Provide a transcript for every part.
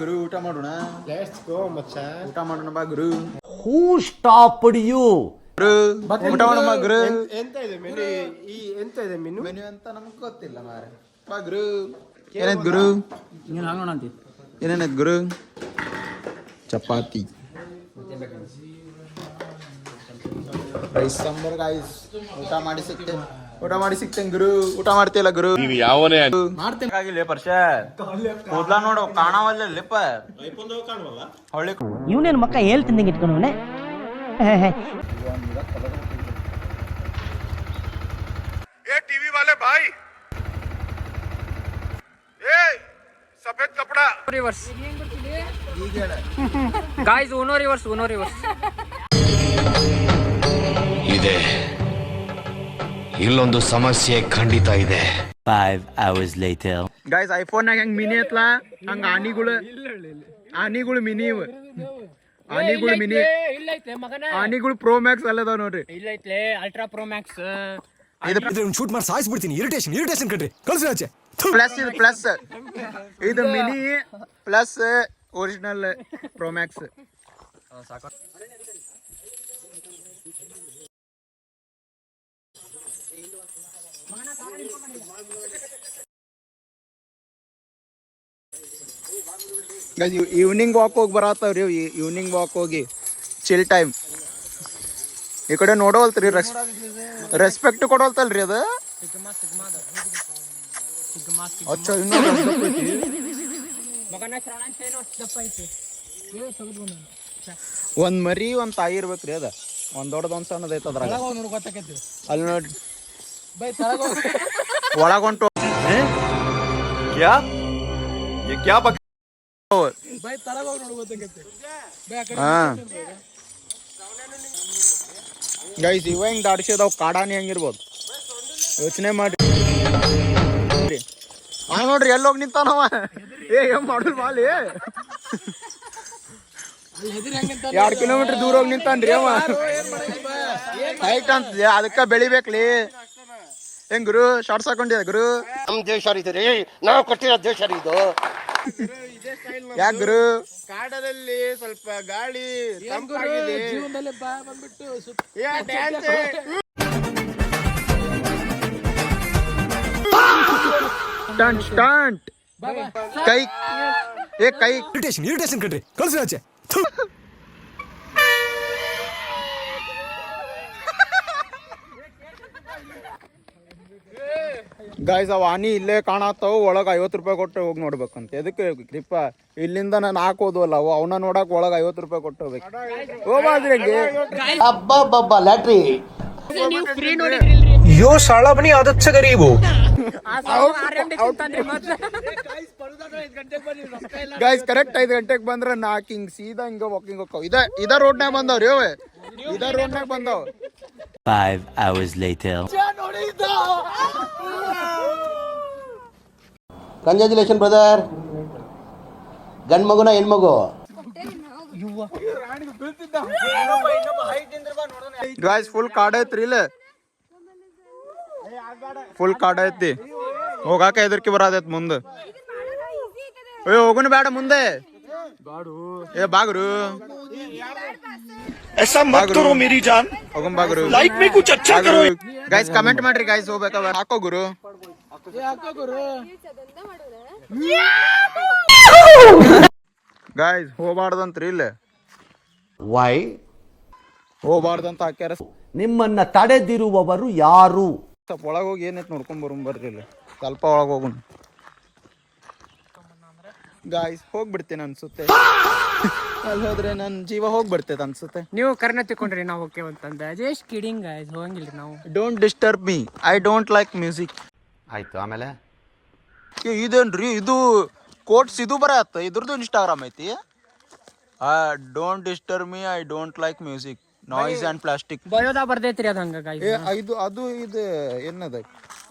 ಗುರು ಊಟ ಮಾಡೋಣ. Let's go ಮಚ್ಚ. ಊಟ ಮಾಡೋಣ ಬಾ ಗುರು. ಹೂ ಸ್ಟಾಪ್ಡ್ ಯು? ಗುರು ಊಟ ಮಾಡೋಣ ಗುರು. ಎಂತ ಇದೆ ಮೆನು? ಎಂತ ಇದೆ ಮೆನು? ಮೆನು ಅಂತ ನಮ್ಗೆ ಗೊತ್ತಿಲ್ಲ ಮಾರೆ. ಬಾ ಗುರು. ಏನಾಯ್ತು ಗುರು? ಏನೇನಾಯ್ತು ಗುರು? Chapati, rice sambar guys. ಊಟ ಮಾಡಿ ಸಿಗ್ತೇನೆ ಗುರು. ಊಟ ಮಾಡ್ತಿಲ್ಲ ಗುರು. ನೀವು ಯಾವನೇ ಮಾಡ್ತೇನೆ ಆಗಿಲ್ಲ ಪರ್ಷ ಕೂದ್ಲ ನೋಡು ಕಾಣವಲ್ಲ ಲಿಪ್ಪ ಹೊಳ್ಳಿ ಇವನೇನು ಮಕ್ಕ ಹೇಳ್ತಿಂದಂಗೆ ಇಟ್ಕೊಂಡವನೆ. टीवी वाले भाई ए सफेद कपड़ा रिवर्स गाइस उनो रिवर्स ಇದೆ ಇಲ್ಲೊಂದು ಸಮಸ್ಯೆ ಖಂಡಿತ ಇದೆ. 5 hours later. ಗೈಸ್ ಐಫೋನ್ ಹೆಂಗ್ ಮಿನಿ ಐತ್ಲಾ ಹಂಗ ಆನಿಗಳು ಮಿನಿ ಇವ. ಆನಿಗಳು ಮಿನಿ ಆನಿಗಳು ಪ್ರೋ ಮ್ಯಾಕ್ಸ್ ಅಲ್ಲದ ನೋಡ್ರಿ. ಇಲ್ಲೈತ್ಲೆ ಅಲ್ಟ್ರಾ ಪ್ರೋ ಮ್ಯಾಕ್ಸ್. ಶೂಟ್ ಮಾಡಿ ಸಾಯಿಸ್ಬಿಡ್ತೀನಿ. ಇರಿಟೇಷನ್ ಕಣ್ರಿ. ಕಳ್ಸಿ ಆಚೆ. ಪ್ಲಸ್ ಇದು mini plus original pro Max. Evening walk ಹೋಗಿ ಬರತ್ತವ್ರಿ. ಈವ್ನಿಂಗ್ ವಾಕ್ ಹೋಗಿ ಚಿಲ್ ಟೈಮ್ ಈ ಕಡೆ ನೋಡೋಲ್ತ್ರಿ. ರೆಸ್ಪೆಕ್ಟ್ ಕೊಡೋಲ್ತಲ್ರಿ ಅದು. ಒಂದ್ ಮರಿ ಒಂದ್ ತಾಯಿ ಇರ್ಬೇಕ್ರಿ. ಅದ ಒಂದ್ ದೊಡ್ಡದ ಒಂದ್ ಸಣ್ಣದ ಐತ ಅದ್ರಾಗ. ಅಲ್ಲಿ ನೋಡ್ರಿ ಒಳಗೊಂಟು ಗೈಸ್ ಇವ ಹಿಂಗ್ ದಾಡ್ಸಿದಾವ್. ಕಾಡಾನಿ ಹೆಂಗಿರ್ಬೋದು ಯೋಚನೆ ಮಾಡಿ. ನೋಡ್ರಿ ಎಲ್ಲೋಗಿ ನಿಂತಾನವ. ಏನ್ ಮಾಡುದು ಬಾಲಿ 2 ಕಿಲೋಮೀಟರ್ ದೂರ ಹೋಗಿ ನಿಂತಾನ್ರಿ ಅವ. ಹೈಟ್ ಅಂತ ಅದಕ್ಕ ಬೆಳಿಬೇಕ್ಲಿ. ಹೆಂಗ್ ಗುರು ಶಾರ್ಟ್ಸ್ ಹಾಕೊಂಡಿದ ಗುರು? ನಮ್ ದೇಶ ರೀ, ನಾವು ಕೊಟ್ಟಿರೋ ದೇಶ ಇದು. ಯಾಕ ಗುರು? ಕಾಡದಲ್ಲಿ ಸ್ವಲ್ಪ ಗಾಳಿ ತಂಪಾಗಿದೆ. ಜೀವನದಲ್ಲಿ ಬಂದ್ಬಿಟ್ಟು ಸ್ಟಂಟ್ ಕೈ ಇರಿಟೇಷನ್ ಕಣ್ರಿ. ಕಳ್ಸಿ ಆಚೆ. ಗಾಯ್ಸ್ ಅವ ಆನಿ ಇಲ್ಲೇ ಕಾಣತ್ತಾವ. ಒಳಗ 50 ರೂಪಾಯಿ ಕೊಟ್ಟು ಹೋಗಿ ನೋಡ್ಬೇಕಂತ. ಎದಕ್ಕೆ ಕ್ಲಿಪ್ಪ ಇಲ್ಲಿಂದ ನಾನು ಹಾಕೋದ್ವಲ್ಲ ಅವು ಅವನ್ನ ನೋಡಕ್ ಒಳಗ 50 ರೂಪಾಯಿ ಕೊಟ್ಟು ಹೋಗ್ಬೇಕು. ಹೋಗ್ಬಾದ್ರಿ ಹಂಗೆ. ಲ್ಯಾಟ್ರಿ यो साला अपनी आदत से गरीब हो. ಗೈಸ್ ಕರೆಕ್ಟ್ 5 ಗಂಟೆಗೆ ಬಂದ್ರ ನಾಕ್ ಹಿಂಗ್ ಸೀದಾ ಹಿಂಗ ವಾಕಿಂಗ್ ಹೋಗ್ತಾವ. ಇದ ರೋಡ್ನಾಗ ಬಂದವ್ರಿ ಅವ. ಇದ ರೋಡ್ನಾಗ ಬಂದವ್. 5 hours later. Congratulation brother. ಗಂಡ್ ಮಗುನ ಹೆಣ್ಮಗು? ಗಾಯ್ಸ್ ಫುಲ್ ಕಾಡ್ ಐತ್ರಿ ಇಲ್ಲ. ಫುಲ್ ಕಾಡ್ ಐತಿ. ಹೋಗಾಕ ಎದರ್ಕಿ ಬರತೈತ್ ಮುಂದೆ. ಹೋಗುನ ಬೇಡ ಮುಂದೆ. ಏ ಬಾಗ್ರು ऐसा मत करो मेरी जान. ಹೋಗಂ ಬಾಗ್ರು. लाइफ में कुछ अच्छा करो. ಗೈಸ್ ಕಮೆಂಟ್ ಮಾಡ್ರಿ ಗೈಸ್. ಹೋಗ್ಬೇಕಾ ಹಾಕೋ ಗುರು. ಗೈಸ್ ಹೋಗ್ಬಾರ್ದಂತ್ರಿ ಇಲ್ಲ. ವೈ? ಹೋಗ್ಬಾರ್ದಂತ ಹಾಕ್ಯಾರ. ನಿಮ್ಮನ್ನ ತಡೆದಿರುವವರು ಯಾರು? ಸ್ವಲ್ಪ ಒಳಗೆ ಹೋಗಿ ಏನೈತೆ ನೋಡ್ಕೊಂಡ್ ಬರ್ರಿ ಇಲ್ಲ. ಸ್ವಲ್ಪ ಒಳಗೆ ಹೋಗುಣ ಗಾಯ್ಸ್. ಹೋಗ್ಬಿಡ್ತೇನೆ ಅನ್ಸುತ್ತೆ. ಅಲ್ಲಿ ಹೋದ್ರೆ ನನ್ನ ಜೀವ ಹೋಗ್ಬಿಡ್ತೈತೆ ಅನ್ಸುತ್ತೆ. ನೀವು ಕರ್ನ ತಿಳ್ಕೊಂಡ್ರಿ ನಾವು ಓಕೆ ಅಂತಂದ. ಜಸ್ಟ್ ಕಿಡಿಂಗ್ ಗೈಸ್, ಹೋಗಂಗಿಲ್ರಿ ನಾವು. Don't disturb me, I don't like music. ಆಯ್ತು ಆಮೇಲೆ ಇದೇನ್ರಿ ಇದು ಕೋಟ್ಸ್ ಇದು ಬರತ್ತ. ಇದ್ರದ್ದು ಇನ್ಸ್ಟಾಗ್ರಾಮ್ ಐತಿ. Don't disturb me, I don't like music, noise and plastic. ಬಯೋದಾ ಬರ್ದೈತ್ರಿ ಅದ ಹಂಗ ಗೈಸ್. ಇದು ಅದು ಇದು ಏನದ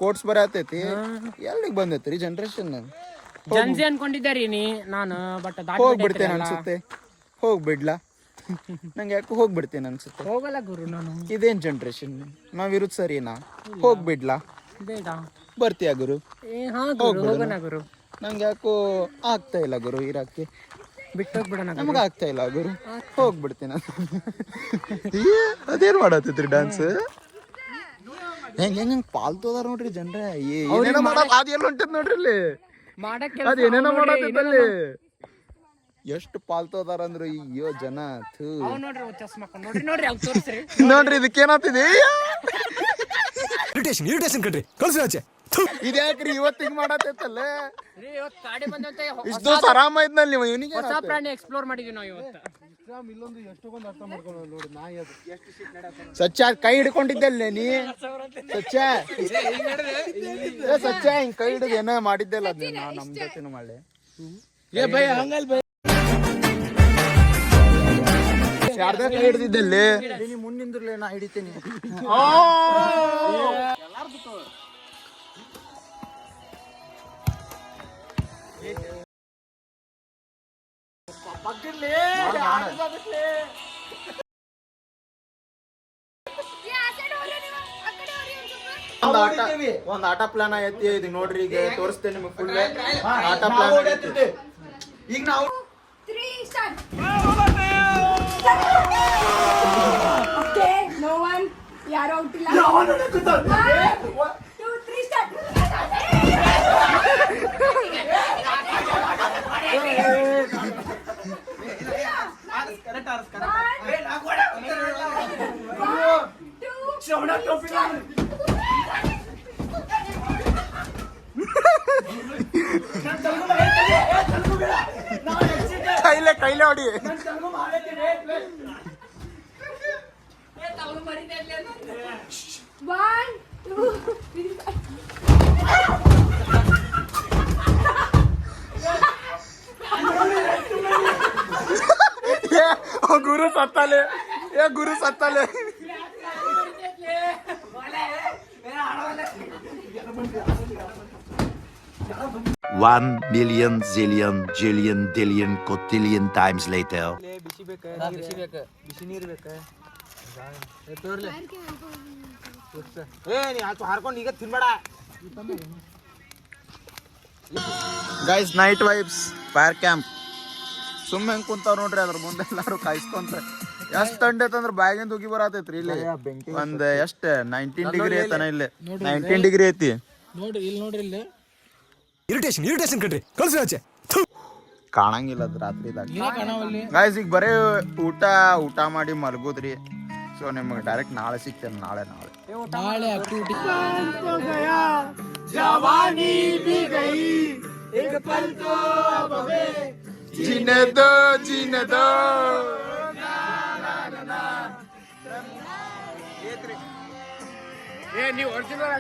ಕೋಟ್ಸ್ ಬರತೈತಿ. ಎಲ್ಲಿಗೆ ಬಂದೈತ್ರಿ ಜನರೇಷನ್? ಜನ್ಸಿ ಅನ್ಕೊಂಡಿದ್ದಾರಿ ನಾನು. ಬಟ್ ಹೋಗ್ಬಿಡ್ತೇನೆ ಅನ್ಸುತ್ತೆ. ಹೋಗ್ಬಿಡ್ಲಾ? ನಂಗೆ ಯಾಕೆ ಹೋಗ್ಬಿಡ್ತೇನೆ ಅನ್ಸುತ್ತೆ. ಹೋಗಲ್ಲ ಗುರು ನಾನು. ಇದೇನ್ ಜನರೇಷನ್? ನಾವಿರುದ್ ಸರಿನಾ? ಹೋಗ್ಬಿಡ್ಲಾ? ಬೇಡ. ಬರ್ತೀಯ ಗುರು? ಹಾ ಗುರು, ಹೋಗೋಣ ಗುರು. ನಂಗೆ ಯಾಕೋ ಆಗ್ತಾ ಇಲ್ಲ ಗುರು ಇರಕ್ಕೆ. ಬಿಟ್ಟೋಗ್ಬಿಡೋಣ ನಮಗ ಆಗ್ತಾ ಇಲ್ಲ ಗುರು ಹೋಗ್ಬಿಡ್ತೀನಿ ಅದೇನ್ ಮಾಡತ್ತಿದ್ರಿ ಡಾನ್ಸ್ ಹೆಂಗ್ ಪಾಲ್ತು ಅದಾರ ನೋಡ್ರಿ ಜನರ ಏನೇನೋ ಮಾಡಲ್ಲ ಅದ್ ಎಲ್ಲ ಹೊಂಟದ್ ನೋಡ್ರಿ ಇಲ್ಲಿ ಮಾಡಕ್ಕೆ ಅದ್ ಏನೇನೋ ಮಾಡತ್ತಿದ್ದಲ್ಲಿ ಎಷ್ಟು ಪಾಲ್ತು ಅದಾರ ಅಂದ್ರು ಅಯ್ಯೋ ಜನ ಥೂ ನೋಡ್ರಿ ಚಸ್ಮಾ ನೋಡ್ರಿ ನೋಡ್ರಿ ಅವ್ರು ತೋರಿಸ್ರಿ ನೋಡ್ರಿ ಇದಕ್ಕೇನಾಗ್ತಿದೆ ಇರಿಟೇಷನ್ ಕಣ್ರಿ ಕಳ್ಸಿ ಆಚೆ ಇದ್ಯಾಕ್ರಿ ಇವತ್ತು ಹಿಂಗ್ ಮಾಡತ್ತೈತಲ್ಲ ಇವತ್ತು ಗಾಡಿ ಬಂದಂತೆ ಇಷ್ಟು ದಿವಸ ಆರಾಮ ಇದ್ನಲ್ಲಿ ನೀವು ಇವನಿಗೆ ಹೊಸ ಪ್ರಾಣಿ ಎಕ್ಸ್ಪ್ಲೋರ್ ಮಾಡಿದ್ವಿ ನಾವು ಇವತ್ತು ಸಚ್ಚ ಕೈ ಹಿಡ್ಕೊಂಡಿದ್ದಲ್ಲ ನೀ ಸಚ್ಚ ಸಚ್ಚ ಹಿಂಗ್ ಕೈ ಹಿಡಿದು ಏನೋ ಮಾಡಿದ್ದೆಲ್ಲ ಅದ್ ನಾ ನಮ್ ಜೊತೆನೂ ಮಾಡ್ಲಿ ಯಾರ್ದ ಕೈ ಹಿಡ್ದಿದ್ದಲ್ಲಿ ಮುಂದಿಂದ್ರಲೇ ನಾ ಹಿಡಿತೀನಿ ಒಂದ್ ಆಟ ಪ್ಲಾನ್ ಆಗೈತಿ ಇದು ನೋಡ್ರಿ ಈಗ ತೋರಿಸ್ತೇನೆ ನಿಮಗೆ ಫುಲ್ ಆಟ ಪ್ಲಾನ್ ಆಗೈತಿ ಈಗ ನಾವು no one ಯಾರು ಔಟ್ ಇಲ್ಲ 1 2 3 ಸ್ಟಾರ್ಟ್ ಕೈಲೇ ಹೊಡಿ One, two, three. ಗುರು ಸತ್ತಾಲೆ ಗುರು ಸತ್ತಾಲೆ One million zillion jillion dillion cotillion times later. ಬಿಸಿ ನೀರು ಬೇಕ ಹಾರ್ಕೊಂಡು ಈಗ ತಿನ್ಬೇಡ guys night vibes fire camp ಸುಮ್ಮನೆ ಹೆಂಗ್ ಕುಂತಾವ್ ನೋಡ್ರಿ ಅದ್ರ ಮುಂದೆ ಎಲ್ಲಾರು ಕಾಯಿಸ್ಕೊಂತ ಎಷ್ಟ್ ತಂಡ ಐತಂದ್ರ ಬ್ಯಾಗಿಂದ ಉಗಿ ಬರತೈತ್ರಿ ಇಲ್ಲಿ ಒಂದ್ ಎಷ್ಟ್ 19 ಡಿಗ್ರಿ ಐತನ ಇಲ್ಲಿ 19 ಡಿಗ್ರಿ ಐತಿ ನೋಡ್ರಿ ಇಲ್ಲಿ ನೋಡ್ರಿ ಇಲ್ಲಿ ಇರಿಟೇಷನ್ ಕಣ್ರಿ ಕಳ್ಸಿ ಆಚೆ ಕಾಣಂಗಿಲ್ಲ ಅದ್ ರಾತ್ರಿದಾಗ ಗೈಸ್ ಈಗ ಬರೇ ಊಟ ಮಾಡಿ ಮಲಗುದ್ರಿ ಸೊ ನಿಮ್ಗೆ ಡೈರೆಕ್ಟ್ ನಾಳೆ ಸಿಗ್ತೇನೆ ನಾಳೆ ನಾಳೆ ಆಕ್ಟಿವಿಟಿ ಜಿನದೋ ನೀವು original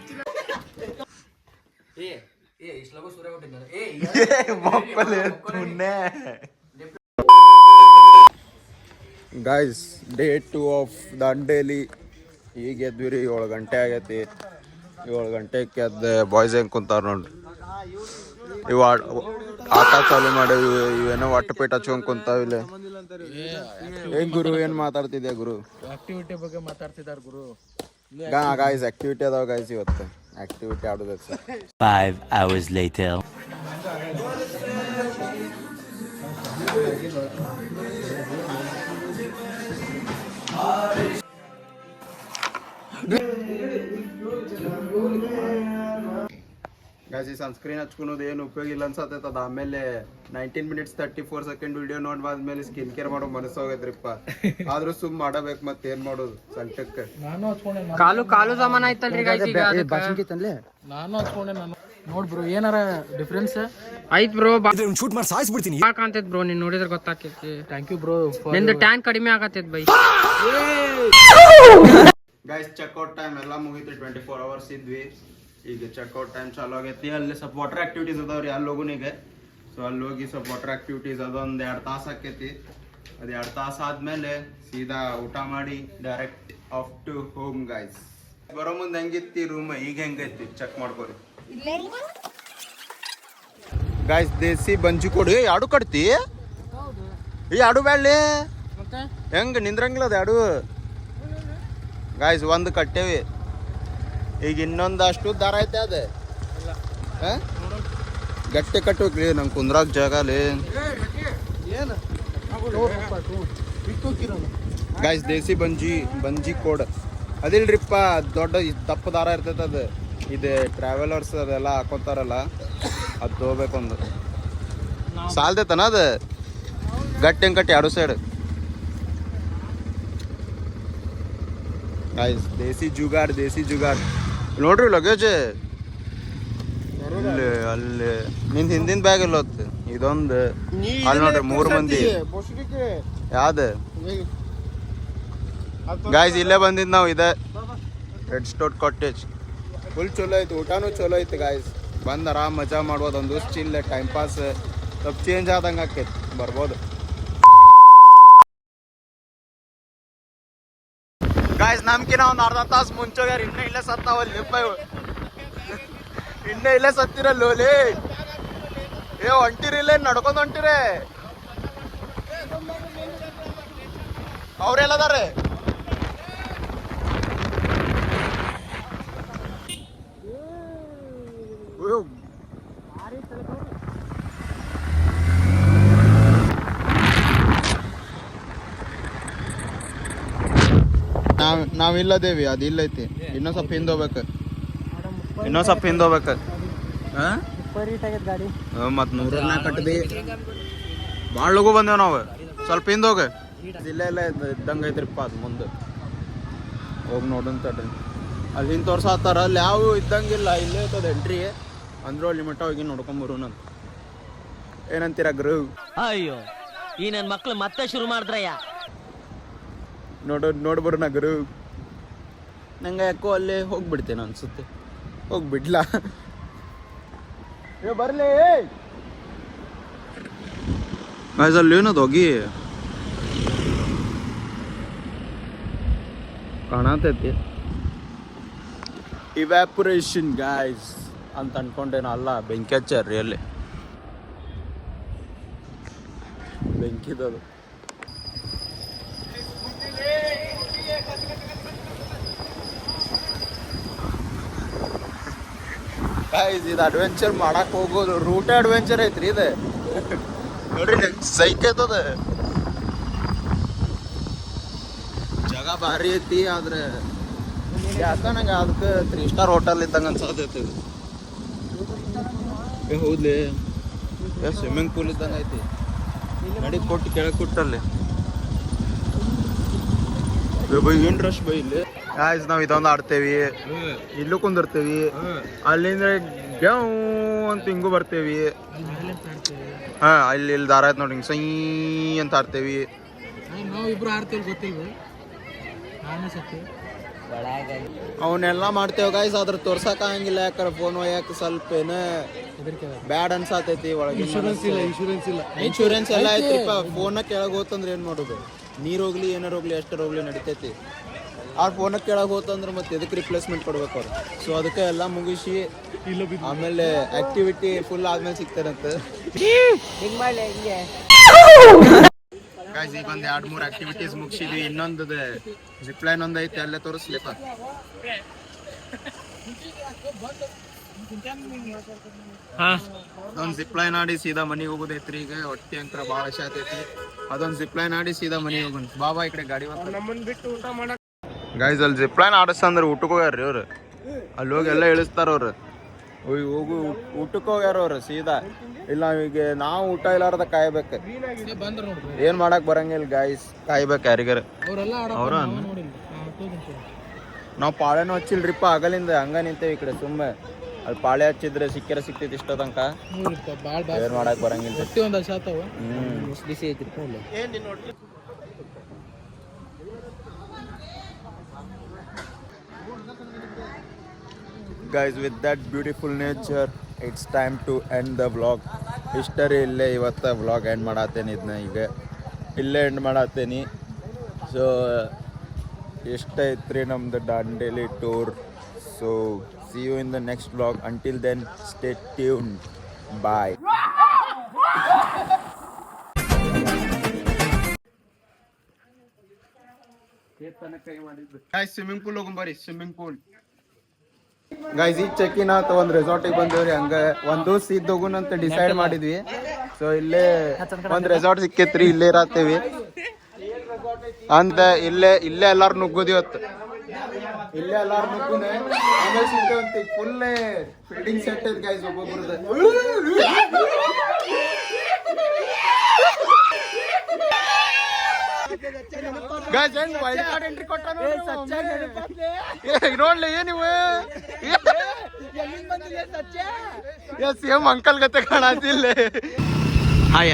guys day 2 of Dandeli ಈಗ ಎದ್ವಿ ರೀ 7 ಗಂಟೆ ಆಗೈತಿ 7 ಗಂಟೆಗೆ ಎದ್ದು ಬಾಯ್ಸ್ ಹೆಂಗೆ ಕುಂತಾರ ನೋಡ್ರಿ ಇವು ಆಟ ಚಾಲು ಮಾಡೇವಿ ಇವೇನೋ ಒಟ್ಟು ಪೇಟ ಹಚ್ಕೊಂಡ್ ಕುಂತಾವ ಇಲ್ಲಿ ಏನ್ ಗುರು ಏನ್ ಮಾತಾಡ್ತಿದ್ಯಾ ಗುರು ಆಕ್ಟಿವಿಟಿ ಬಗ್ಗೆ ಮಾತಾಡ್ತಿದಾರ ಗುರು ಗಾಯ್ಸ್ ಆಕ್ಟಿವಿಟಿ ಅದಾವ ಗಾಯ್ಸ್ ಇವತ್ತು ಆಕ್ಟಿವಿಟಿ ಆಡೋದು 5 hours later. ಗಾಯ್ಸ್ ಈ ಸನ್ಸ್ಕ್ರೀನ್ ಹಚ್ಕೊಳೋದು ಏನು ಉಪಯೋಗ ಇಲ್ಲ ಅನ್ಸತ್ತೈತೆ ಅದು ಆಮೇಲೆ 19 minutes 34 seconds ವಿಡಿಯೋ ನೋಡ್ಬಾದ್ಮೇಲೆ ಸ್ಕಿನ್ ಕೇರ್ ಮಾಡೋ ಮನಸ್ಸು ಹೋಗೈತ್ರಿಪ್ಪ ಆದ್ರೂ ಸುಮ್ ಮಾಡಬೇಕು ಮತ್ತೆ ಏನ್ ಮಾಡೋದು ಸಂಟಕ್ಕೆ ಕಾಲು ಸಾಮಾನ ಐತಲ್ರಿ ಗೈಸ್ ಈಗ ನಾನು ಹಚ್ಕೊಂಡೆ ನಾನು ನೋಡ್ ಬ್ರೋ ಏನಾರ ಡಿಫರೆನ್ಸ್ ಐತ್ ಬ್ರೋ ಶೂಟ್ ಮಾಡಿ ಸಾಯಿಸ್ಬಿಡ್ತೀನಿ ಕಾಂತೈತ್ ಬ್ರೋ ನೀನ್ ನೋಡಿದ್ರೆ ಗೊತ್ತಾಕೈತಿ ಥ್ಯಾಂಕ್ ಯು ಬ್ರೋ ನಿಂದು ಟ್ಯಾಂಕ್ ಕಡಿಮೆ ಆಗತ್ತೈತ್ ಬೈ ಗೈಸ್ ಚೆಕ್ಔಟ್ ಟೈಮ್ ಎಲ್ಲ ಮುಗೀತು 24 hours ಇದ್ವಿ ಈಗ ಚೆಕ್ಔಟ್ ಟೈಮ್ ಚಾಲು ಆಗೈತಿ ಅಲ್ಲಿ ಸ್ವಲ್ಪ ವಾಟರ್ ಆಕ್ಟಿವಿಟೀಸ್ ಅದಾವ್ರಿ ಅಲ್ಲಿ ಹೋಗುನಿಗೆ ಸೊ ಅಲ್ಲಿ ಹೋಗಿ ಸ್ವಲ್ಪ ವಾಟರ್ ಆಕ್ಟಿವಿಟೀಸ್ ಅದೊಂದು 2 ತಾಸು ಆಕೈತಿ ಅದು 2 ತಾಸು ಆದ್ಮೇಲೆ ಸೀದಾ ಊಟ ಮಾಡಿ direct off to home guys ಬರೋ ಮುಂದೆ ಹೆಂಗಿತ್ತಿ ರೂಮ್ ಈಗ ಹೆಂಗೈತಿ ಚೆಕ್ ಮಾಡ್ಕೊರಿ ಗೈಸ್ ದೇಸಿ ಬಂಜಿ ಕೊಡಿ ಯಾಡು ಕಟ್ತಿ ಈ ಆಡು ಬ್ಯಾಡ್ಲಿ ಹೆಂಗ ನಿಂದ್ರಂಗಿಲ್ಲ ಅದು ಆಡು ಗಾಯ್ಸ್ ಒಂದು ಕಟ್ಟೇವಿ ಈಗ ಇನ್ನೊಂದಷ್ಟು ದಾರ ಐತೆ ಅದೇ ಗಟ್ಟಿ ಕಟ್ಟಬೇಕ್ರಿ ನಂಗೆ ಕುಂದ್ರಾಗ ಜಾಗಲಿ ಗಾಯ್ಸ್ ದೇಸಿ ಬಂಜಿ ಕೋಡ್ ಅದಿಲ್ರಿಪ್ಪ ದೊಡ್ಡ ದಪ್ಪ ದಾರ ಇರ್ತೈತೆ ಅದು ಇದು ಟ್ರಾವೆಲರ್ಸ್ ಅದೆಲ್ಲ ಹಾಕೋತಾರಲ್ಲ ಅದು ತೊಗೋಬೇಕೊಂದು ಸಾಲ್ದೈತನ ಅದು ಗಟ್ಟಿ ಹಂಗೆ ಕಟ್ಟಿ ಎರಡು ಸೈಡ್ ಗಾಯ್ಸ್ ದೇಸಿ ಜುಗಾಡ್ ನೋಡ್ರಿ ಲಗೇಜ್ ಅಲ್ಲಿ ನಿಂದ ಹಿಂದಿನ ಬ್ಯಾಗ್ ಎಲ್ಲ ಹೊತ್ತು ಇದೊಂದು ಅಲ್ಲಿ ನೋಡ್ರಿ 3 ಮಂದಿ ಯಾವ್ದು ಗಾಯ್ಸ್ ಇಲ್ಲೇ ಬಂದಿದ್ದು ನಾವು ಇದೆ ರೆಡ್ ಸ್ಟೋಟ್ ಕಾಟೇಜ್ ಫುಲ್ ಚಲೋ ಐತಿ ಊಟನೂ ಚಲೋ ಐತಿ ಗಾಯ್ಸ್ ಬಂದು ಆರಾಮ್ ಮಜಾ ಮಾಡ್ಬೋದು ಒಂದು ದಿವಸ ಚಿಲ್ಲ ಟೈಮ್ ಪಾಸ್ ಸ್ವಲ್ಪ ಚೇಂಜ್ ಆದಂಗೆ ಆಕೈತಿ ಬರ್ಬೋದು ಗಾಯ್ಸ್ ನಮ್ಕಿನ ಒಂದು ಅರ್ಧ ತಾಸು ಮುಂಚೋಗ್ಯಾರ ಇನ್ನೂ ಇಲ್ಲೇ ಸತ್ತಾವಲ್ಲಿ ಇನ್ನೇ ಇಲ್ಲೇ ಸತ್ತಿರಲ್ಲೋಲಿ ಏ ಹೊಂಟಿರಿಲ್ಲ ನಡ್ಕೊಂಡು ಹೊಂಟಿರೇ ಅವ್ರೆಲ್ಲದಾರೆ ನಾವಿಲ್ಲದೇವಿ ಅದು ಇಲ್ಲೈತಿ ಇನ್ನೊಂದು ಸ್ವಲ್ಪ ಹಿಂದೋಗ್ಬೇಕು ಮತ್ 100 ಕಟ್ಟದಿ ಭಾಳ ಲಗು ಬಂದೇವ್ ನಾವು ಸ್ವಲ್ಪ ಹಿಂದೋಗ ಇಲ್ಲೆಲ್ಲ ಇದ್ದಂಗ ಐತ್ರಿಪ್ಪ ಅದು ಮುಂದೆ ಹೋಗಿ ನೋಡೋಣ ತಡ್ರಿ ಅಲ್ಲಿ ಹಿಂದೆ ತೋರ್ಸಾತಾರ ಅಲ್ಲಿ ಯಾವ ಇದ್ದಂಗಿಲ್ಲ ಇಲ್ಲೇ ಐತದ ಎಂಟ್ರಿ ಅಂದ್ರೂ ಲಿಮಿಟ್ ಹೋಗಿ ನೋಡ್ಕೊಂಬರೋಣ ಏನಂತೀರ ಗುರು ಅಯ್ಯೋ ಈ ನನ್ನ ಮಕ್ಳು ಮತ್ತೆ ಶುರು ಮಾಡಿದ್ರಯ್ಯ ನೋಡ್ಬರೋಣ ಗುರು ನಂಗೆ ಯಾಕೋ ಅಲ್ಲೇ ಹೋಗ್ಬಿಡ್ತೇನೆ ಅನ್ಸುತ್ತೆ ಹೋಗ್ಬಿಡ್ಲಾ ಬರ್ಲಿ ಅಲ್ಲಿ ಏನದು ಹೋಗಿ ಕಾಣತೈತಿ ಇವ್ಯಾಪರೇಷನ್ ಗಾಯ್ಸ್ ಅಂತ ಅನ್ಕೊಂಡೇನ ಅಲ್ಲ ಬೆಂಕಿ ಹಚ್ಚಾರ್ರಿ ಅಲ್ಲಿ ಬೆಂಕಿದದು ಗಾಯ್ಸ್ ಇದು ಅಡ್ವೆಂಚರ್ ಮಾಡಕ್ ಹೋಗೋದು ರೂಟ್ ಅಡ್ವೆಂಚರ್ ಐತ್ರಿ ಇದು ನೋಡ್ರಿ ಸೈಕ್ ಐತದ ಜಾಗ ಭಾರಿ ಐತಿ ಆದ್ರೆ ಯಾಕ ನಂಗೆ ಅದಕ್ಕೆ 3 ಸ್ಟಾರ್ ಹೋಟೆಲ್ ಇದ್ದಂಗೆ ಅನ್ಸತೈತಿ ಹೌದ್ಲಿ ಸ್ವಿಮ್ಮಿಂಗ್ ಪೂಲ್ ಇದ್ದಂಗೆ ಐತಿ ನಡಿ ಕೊಟ್ಟು ಕೆಳಗೆ ಕೊಟ್ಟಲ್ಲಿ ಬೈ ಏನ್ ರಶ್ ಬೈ ಇಲ್ಲಿ ಗಾಯ್ಸ್ ನಾವು ಇದೊಂದು ಆಡ್ತೇವಿ ಇಲ್ಲೂ ಕುಂದಿರ್ತೇವಿ ಅಲ್ಲಿಂದ ಗ್ಯಾವ್ ಅಂತ ಹಿಂಗೂ ಬರ್ತೇವಿ ಹಾ ಇಲ್ಲಿ ದಾರ ಆಯ್ತು ನೋಡಿ ಹಿಂಗೆ ಸೈ ಅಂತ ಆಡ್ತೇವಿ ನಾವಿಬ್ರು ಆಡ್ತೇವೆ ಗೊತ್ತಿಲ್ವ ಅವನ್ನೆಲ್ಲ ಮಾಡ್ತೇವೆ ಗಾಯ್ಸ್ ಅದ್ರ ತೋರ್ಸಕ್ ಆಗಂಗಿಲ್ಲ ಯಾಕಂದ್ರೆ ಫೋನ್ ಒಯ್ಯಾಕ ಸ್ವಲ್ಪ ಏನ ಬ್ಯಾಡ್ ಅನ್ಸಾತೈತಿ ಒಳಗೆ ಇನ್ಶೂರೆನ್ಸ್ ಎಲ್ಲ ಐತ್ರಿಪ್ಪ ಫೋನ್ ಕೆಳಗೆ ಹೋತಂದ್ರೆ ಏನ್ ಮಾಡೋದು ನೀರ್ ಹೋಗ್ಲಿ ಏನಾರು ಹೋಗ್ಲಿ ಎಷ್ಟರ ಹೋಗ್ಲಿ ನಡಿತೈತಿ ಅವ್ರ ಫೋನ್ ಕೆಳಗೆ ಹೋತಂದ್ರೆ ಮತ್ತೆ ಎದಕ್ಕೆ ರಿಪ್ಲೇಸ್ಮೆಂಟ್ ಕೊಡ್ಬೇಕು ಅವ್ರು ಸೊ ಅದಕ್ಕೆ ಎಲ್ಲ ಮುಗಿಸಿ ಆಮೇಲೆ ಆಕ್ಟಿವಿಟಿ ಫುಲ್ ಆದ್ಮೇಲೆ ಸಿಗ್ತಾರಂತೆ ಗಾಯ್ಸ್ ಈಗ ಒಂದು 2-3 ಆಕ್ಟಿವಿಟೀಸ್ ಮುಗಿಸಿದ್ವಿ ಇನ್ನೊಂದು ಜಿಪ್ ಲೈನ್ ಒಂದು ಐತೆ ಅಲ್ಲೇ ತೋರಿಸ್ಲಿಪ್ಪ ಅದೊಂದು ಜಿಪ್ ಲೈನ್ ಆಡಿ ಸೀದಾ ಮನೆಗೆ ಹೋಗೋದೈತ್ರಿ ಈಗ ಹೊಟ್ಟೆ ಅಂಕರ ಭಾಳ ಶಾತೈತಿ ಅದೊಂದು ಜಿಪ್ ಲೈನ್ ಆಡಿ ಸೀದಾ ಮನೆಗೆ ಹೋಗೋಣ ಬಾಬಾ ಈ ಕಡೆ ಗಾಡಿ ಗಾಯ್ಸ್ ಅಲ್ಲಿ ಜಿಪ್ ಲೈನ್ ಆಡಿಸ್ತಂದ್ರೆ ಊಟಕ್ಕೆ ಹೋಗ್ಯಾರ್ರಿ ಅವ್ರು ಅಲ್ಲಿ ಹೋಗಿ ಎಲ್ಲ ಇಳಿಸ್ತಾರ ಅವ್ರು ಹೋಗು ಊಟಕ್ಕೆ ಹೋಗ್ಯಾರ ಅವ್ರು ಸೀದಾ ಇಲ್ಲ ಈಗ ನಾವು ಊಟ ಇಲ್ಲಾರ್ದ ಕಾಯ್ಬೇಕು ಏನ್ ಮಾಡಕ್ ಬರಂಗಿಲ್ಲ ಗಾಯ್ಸ್ ಕಾಯ್ಬೇಕು ಯಾರಿಗಾರ ಅವ್ರ ನಾವು ಪಾಳೆನೂ ಹಚ್ಚಿಲ್ರಿಪ್ಪ ಆಗಲಿಂದ ಹಂಗ ನಿಂತೇವಿ ಈ ಕಡೆ ಸುಮ್ಮನೆ ಅಲ್ಲಿ ಪಾಳೆ ಹಚ್ಚಿದ್ರೆ ಸಿಕ್ಕಿರ ಸಿಕ್ತೈತಿ ಇಷ್ಟ ತನಕ ಏನ್ ಮಾಡಕ್ ಬರಂಗಿಲ್ಲ ಬಿಸಿ ಐತಿ guys with that beautiful nature it's time to end the vlog history ಇಲ್ಲೇ ಇವತ್ತು ವ್ಲಾಗ್ ಎಂಡ್ ಮಾಡತ್ತೇನೆ ಇದನ್ನ ಈಗ ಇಲ್ಲೇ ಎಂಡ್ ಮಾಡತ್ತೇನೆ ಸೊ ಇಷ್ಟ ಐತ್ರಿ ನಮ್ದು Dandeli tour so see you in the next vlog until then stay tuned bye guys swimming pool ಹೋಗೋಣ ಬರ್ರಿ swimming pool ಗೈಸ್ ಈಗ ಚೆಕ್ ಇನ್ ಆತ ಒಂದು ರೆಸಾರ್ಟಿಗೆ ಬಂದೇವ್ರಿ ಹಂಗ ಒಂದು ದಿವಸ ಇದ್ದು ಹೋಗೋಣ ಅಂತ ಡಿಸೈಡ್ ಮಾಡಿದ್ವಿ ಸೊ ಇಲ್ಲೇ ಒಂದ್ ರೆಸಾರ್ಟ್ ಸಿಕ್ಕೈತ್ರಿ, ಇಲ್ಲೇ ಇರತ್ತೀವಿ ಅಂತ. ಇಲ್ಲೇ ಎಲ್ಲಾರು ನುಗ್ಗುದಿ ಹೊತ್ತು, ಇಲ್ಲೇ ಎಲ್ಲಾರು ನುಗ್ಗುನೆ ಆಮೇಲೆ ಸಿಗ್ತೇವಂತಿ. ಫುಲ್ ಫೀಲ್ಡಿಂಗ್ ಸೆಟ್ ಐತ್ ಗೈಸ್ ಒಬ್ಬೊಬ್ರದ್ದು. ಗೈಸ್ ಹೆಂಗ್ ವೈಲ್ಡ್ ಕಾರ್ಡ್ ಎಂಟ್ರಿ ಕೊಟ್ಟ ನೋಡ್ಲಿ ಏನಿವ ಸೇಮ್ ಅಂಕಲ್ ಗತೆ ಕಾಣತಿಲ್ಲ. ಹಾಯ್